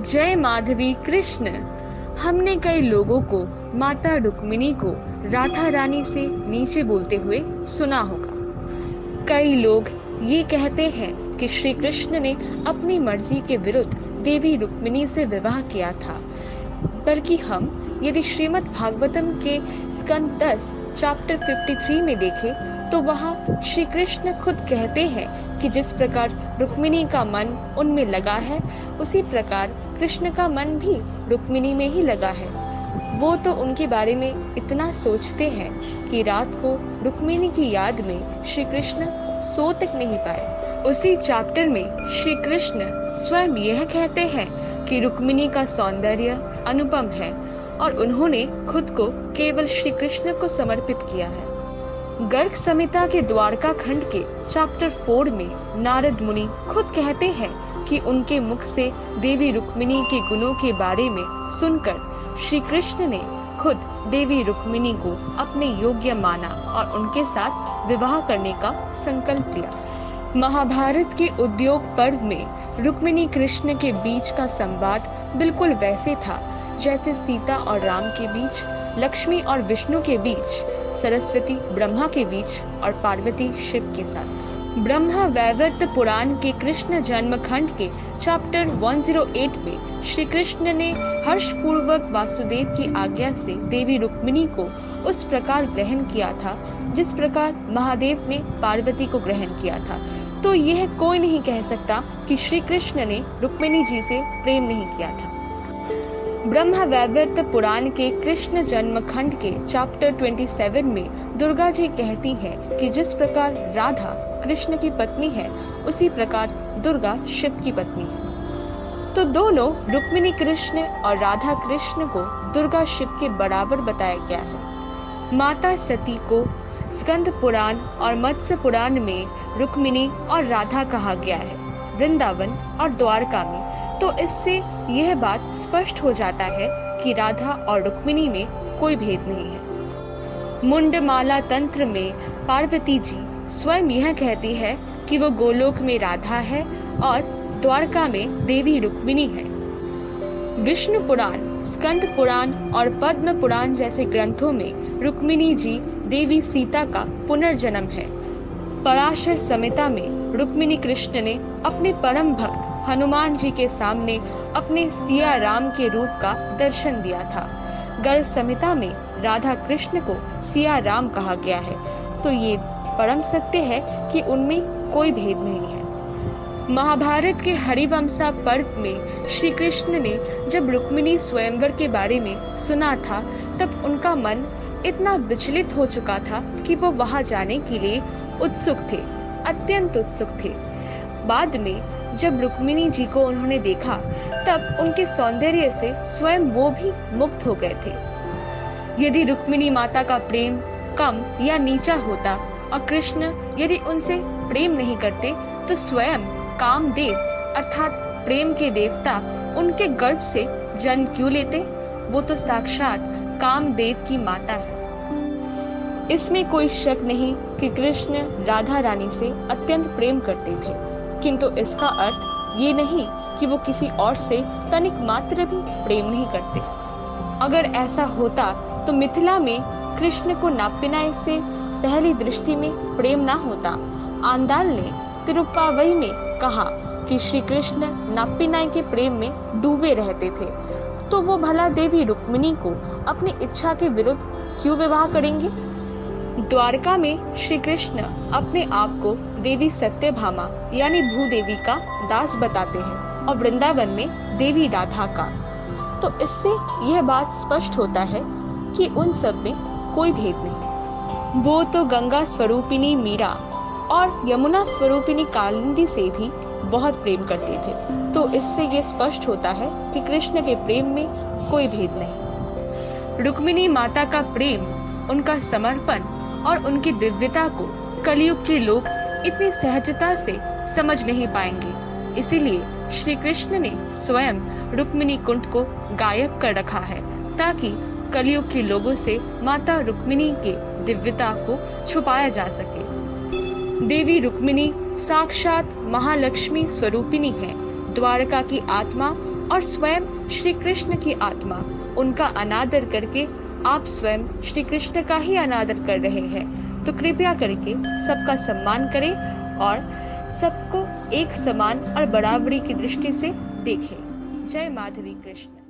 जय माधवी कृष्ण। हमने कई लोगों को माता रुक्मिणी को राधा रानी से नीचे बोलते हुए सुना होगा। कई लोग ये कहते हैं कि श्री कृष्ण ने अपनी मर्जी के विरुद्ध देवी रुक्मिणी से विवाह किया था, बल्कि हम यदि श्रीमद् भागवतम के स्कंद 10 चैप्टर 53 में देखें तो वहाँ श्री कृष्ण खुद कहते हैं कि जिस प्रकार रुक्मिणी का मन उनमें लगा है, उसी प्रकार कृष्ण का मन भी रुक्मिणी में ही लगा है। वो तो उनके बारे में इतना सोचते हैं कि रात को रुक्मिणी की याद में श्री कृष्ण सो तक नहीं पाए। उसी चैप्टर में श्री कृष्ण स्वयं यह कहते हैं कि रुक्मिणी का सौंदर्य अनुपम है और उन्होंने खुद को केवल श्री कृष्ण को समर्पित किया है। गर्ग संहिता के द्वारका खंड के चैप्टर 4 में नारद मुनि खुद कहते हैं कि उनके मुख से देवी रुक्मिणी के गुणों के बारे में सुनकर श्री कृष्ण ने खुद देवी रुक्मिणी को अपने योग्य माना और उनके साथ विवाह करने का संकल्प लिया। महाभारत के उद्योग पर्व में रुक्मिणी कृष्ण के बीच का संवाद बिल्कुल वैसे था जैसे सीता और राम के बीच, लक्ष्मी और विष्णु के बीच, सरस्वती ब्रह्मा के बीच और पार्वती शिव के साथ। ब्रह्मा वैवर्त पुराण के कृष्ण जन्म खंड के चैप्टर 108 में श्री कृष्ण ने हर्षपूर्वक वासुदेव की आज्ञा से देवी रुक्मिणी को उस प्रकार ग्रहण किया था जिस प्रकार महादेव ने पार्वती को ग्रहण किया था। तो यह कोई नहीं कह सकता कि श्री कृष्ण ने रुक्मिणी जी से प्रेम नहीं किया था। ब्रह्मा वैवर्त पुराण के कृष्ण जन्म खंड के चैप्टर 27 में दुर्गा जी कहती हैं कि जिस प्रकार राधा कृष्ण की पत्नी है, उसी प्रकार दुर्गा शिव की पत्नी है। तो दोनों रुक्मिणी कृष्ण और राधा कृष्ण को दुर्गा शिव के बराबर बताया गया है। माता सती को स्कंद पुराण और मत्स्य पुराण में रुक्मिणी और राधा कहा गया है, वृंदावन और द्वारका में। तो इससे यह बात स्पष्ट हो जाता है कि राधा और रुक्मिणी में कोई भेद नहीं है। मुंडमाला तंत्र में पार्वती जी स्वयं यह कहती है कि वो गोलोक में राधा है और द्वारका में देवी रुक्मिणी है। विष्णु पुराण, स्कंद पुराण और पद्म पुराण जैसे ग्रंथों में रुक्मिणी जी देवी सीता का पुनर्जन्म है। पराशर संहिता में रुक्मिणी कृष्ण ने अपने परम भक्त हनुमान जी के सामने अपने सिया राम के रूप का दर्शन दिया था। गर्ग संहिता में राधा कृष्ण को सिया राम कहा गया है। तो ये परम सत्य है कि उनमें कोई भेद नहीं है। महाभारत के हरिवंशा पर्व में श्री कृष्ण ने जब रुक्मिणी स्वयंवर के बारे में सुना था, तब उनका मन इतना विचलित हो चुका था कि वो वहां जाने के लिए उत्सुक थे, अत्यंत उत्सुक थे। बाद में जब रुक्मिणी जी को उन्होंने देखा, तब उनके सौंदर्य से स्वयं वो भी मुक्त हो गए थे। यदि रुक्मिणी माता का प्रेम कम या नीचा होता और कृष्ण यदि उनसे प्रेम नहीं करते, तो स्वयं कामदेव अर्थात प्रेम के देवता उनके गर्भ से जन्म क्यों लेते? वो तो साक्षात कामदेव की माता है। इसमें कोई शक नहीं कि कृष्ण राधा रानी से अत्यंत प्रेम करते थे, किंतु इसका अर्थ ये नहीं कि वो किसी और से तनिक मात्र भी प्रेम नहीं करते। अगर ऐसा होता तो मिथिला में कृष्ण को नापिनाई से पहली दृष्टि में प्रेम ना होता। आंदाल ने तिरुप्पावई में कहा कि श्री कृष्ण नापिनाई के प्रेम में डूबे रहते थे, तो वो भला देवी रुक्मिणी को अपनी इच्छा के विरुद्ध क्यों विवाह करेंगे? द्वारका में श्री कृष्ण अपने आप को देवी सत्यभामा यानी भूदेवी का दास बताते हैं और वृंदावन में देवी राधा का। तो इससे यह बात स्पष्ट होता है कि उन सब में कोई भेद नहीं। वो तो गंगा स्वरूपिणी मीरा और यमुना स्वरूपिणी कालिंदी से भी बहुत प्रेम करते थे। तो इससे ये स्पष्ट होता है कि कृष्ण के प्रेम में कोई भेद नहीं। रुक्मिणी माता का प्रेम, उनका समर्पण और उनकी दिव्यता को कलयुग के लोग इतनी सहजता से समझ नहीं पाएंगे। इसीलिए श्री कृष्ण ने स्वयं रुक्मिणी कुंड को गायब कर रखा है, ताकि कलयुग के लोगों से माता रुक्मिणी के दिव्यता को छुपाया जा सके। देवी रुक्मिणी साक्षात महालक्ष्मी स्वरूपिणी है, द्वारका की आत्मा और स्वयं श्री कृष्ण की आत्मा। उनका अनादर करके आप स्वयं श्री कृष्ण का ही अनादर कर रहे हैं, तो कृपया करके सबका सम्मान करें और सबको एक समान और बराबरी की दृष्टि से देखें। जय माधवी कृष्ण।